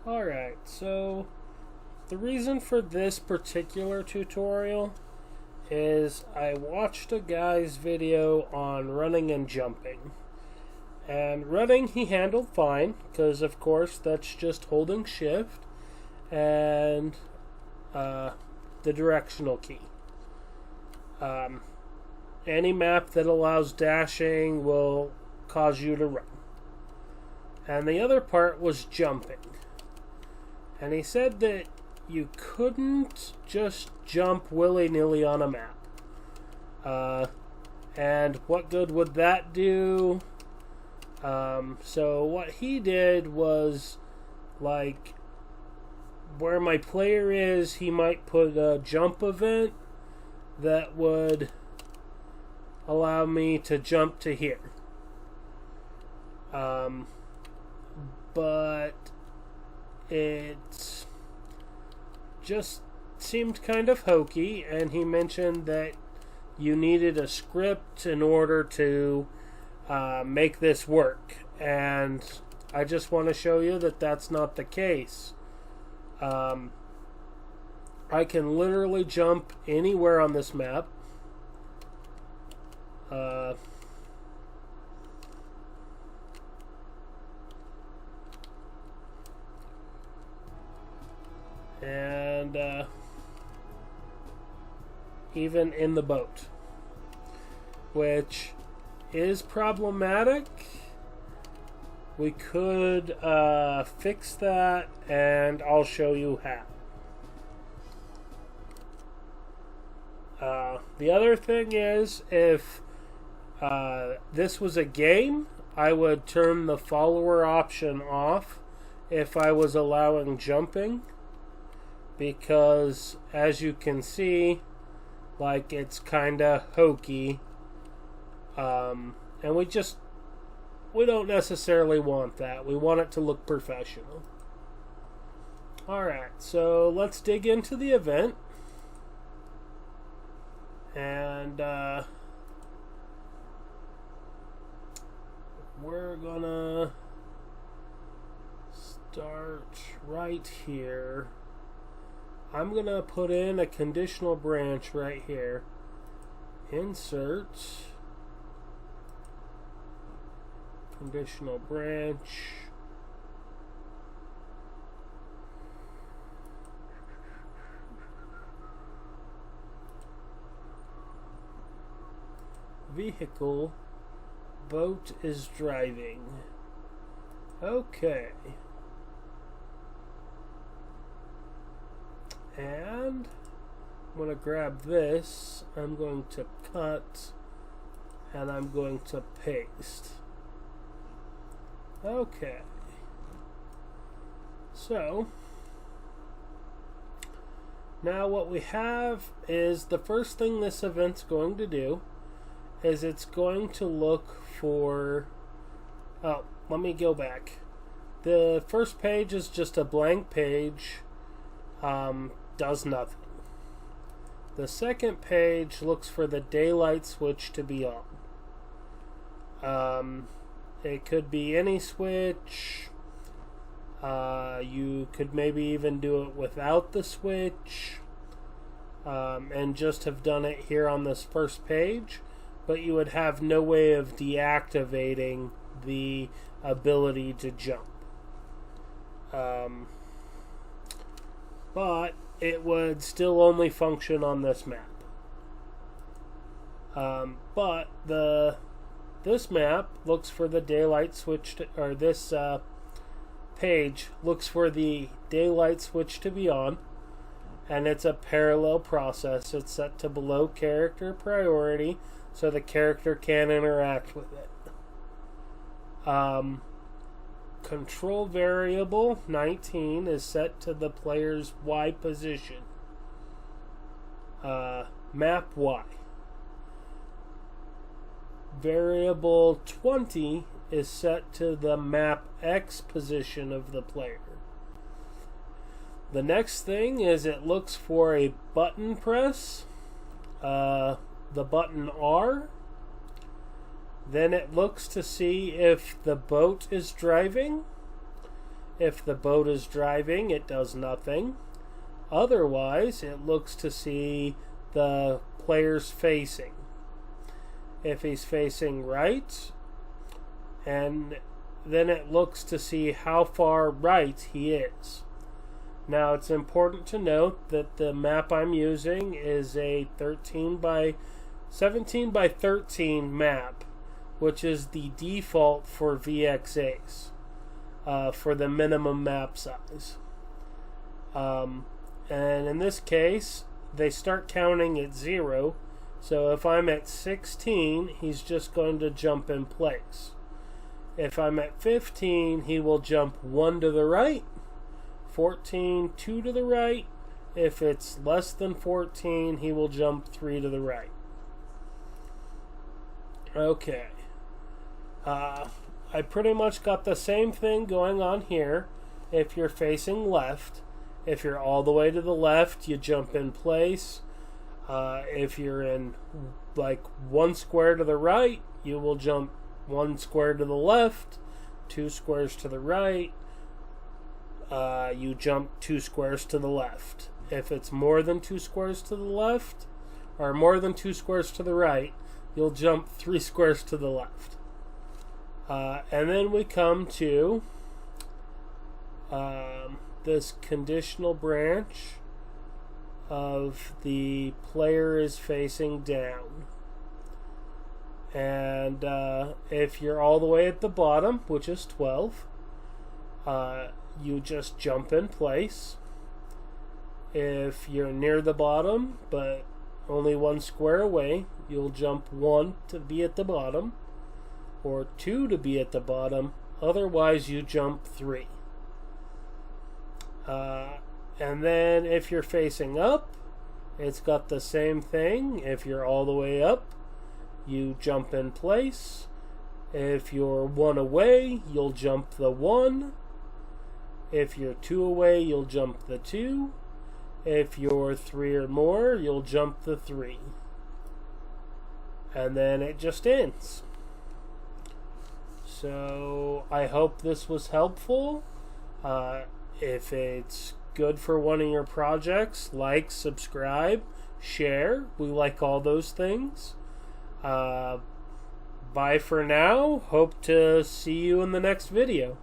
Alright, so the reason for this particular tutorial is I watched a guy's video on running and jumping. And running he handled fine, because of course that's just holding shift and the directional key. Any map that allows dashing will cause you to run. And the other part was jumping. And he said that you couldn't just jump willy-nilly on a map. And what good would that do? So what he did was, like, where my player is, he might put a jump event that would allow me to jump to here. But it just seemed kind of hokey, and he mentioned that you needed a script in order to make this work, and I just want to show you that that's not the case. I can literally jump anywhere on this map. And even in the boat, which is problematic. We could fix that, and I'll show you how. The other thing is, if this was a game, I would turn the follower option off if I was allowing jumping, because as you can see, like, it's kinda hokey, and we don't necessarily want that. We want it to look professional. Alright, so let's dig into the event. And we're gonna start right here. I'm gonna put in a conditional branch right here. Insert conditional branch. Vehicle. Boat is driving. Okay. And I'm going to grab this. I'm going to cut. And I'm going to paste. Okay. So now what we have is, the first thing this event's going to do is it's going to look for, oh, let me go back. The first page is just a blank page, does nothing. The second page looks for the daylight switch to be on. It could be any switch. You could maybe even do it without the switch, and just have done it here on this first page, but you would have no way of deactivating the ability to jump. But it would still only function on this map. But this map looks for the daylight switch to, or this page looks for the daylight switch to be on, and it's a parallel process. It's set to below character priority, so the character can interact with it. Control variable 19 is set to the player's Y position. Map Y. Variable 20 is set to the map X position of the player. The next thing is it looks for a button press, the button R. Then it looks to see if the boat is driving, If the boat is driving, it does nothing. Otherwise, it looks to see the player's facing. If he's facing right, and then it looks to see how far right he is. Now, it's important to note that the map I'm using is a 17 by 13 map, which is the default for VX Ace, for the minimum map size. And in this case, they start counting at 0. So if I'm at 16, he's just going to jump in place. If I'm at 15, he will jump 1 to the right. 14, 2 to the right. If it's less than 14, he will jump 3 to the right. Okay. I pretty much got the same thing going on here. If you're facing left, if you're all the way to the left, you jump in place. If you're in like 1 square to the right, you will jump 1 square to the left, 2 squares to the right. You jump 2 squares to the left. If it's more than 2 squares to the left, or more than 2 squares to the right, you'll jump 3 squares to the left. And then we come to this conditional branch of the player is facing down. And if you're all the way at the bottom, which is 12, you just jump in place. If you're near the bottom, but only 1 square away, you'll jump 1 to be at the bottom, or 2 to be at the bottom. Otherwise, you jump 3. And then if you're facing up, it's got the same thing. If you're all the way up, you jump in place. If you're 1 away, you'll jump the 1. If you're 2 away, you'll jump the 2. If you're 3 or more, you'll jump the 3. And then it just ends. So I hope this was helpful. If it's good for one of your projects, like, subscribe, share. We like all those things. Bye for now. Hope to see you in the next video.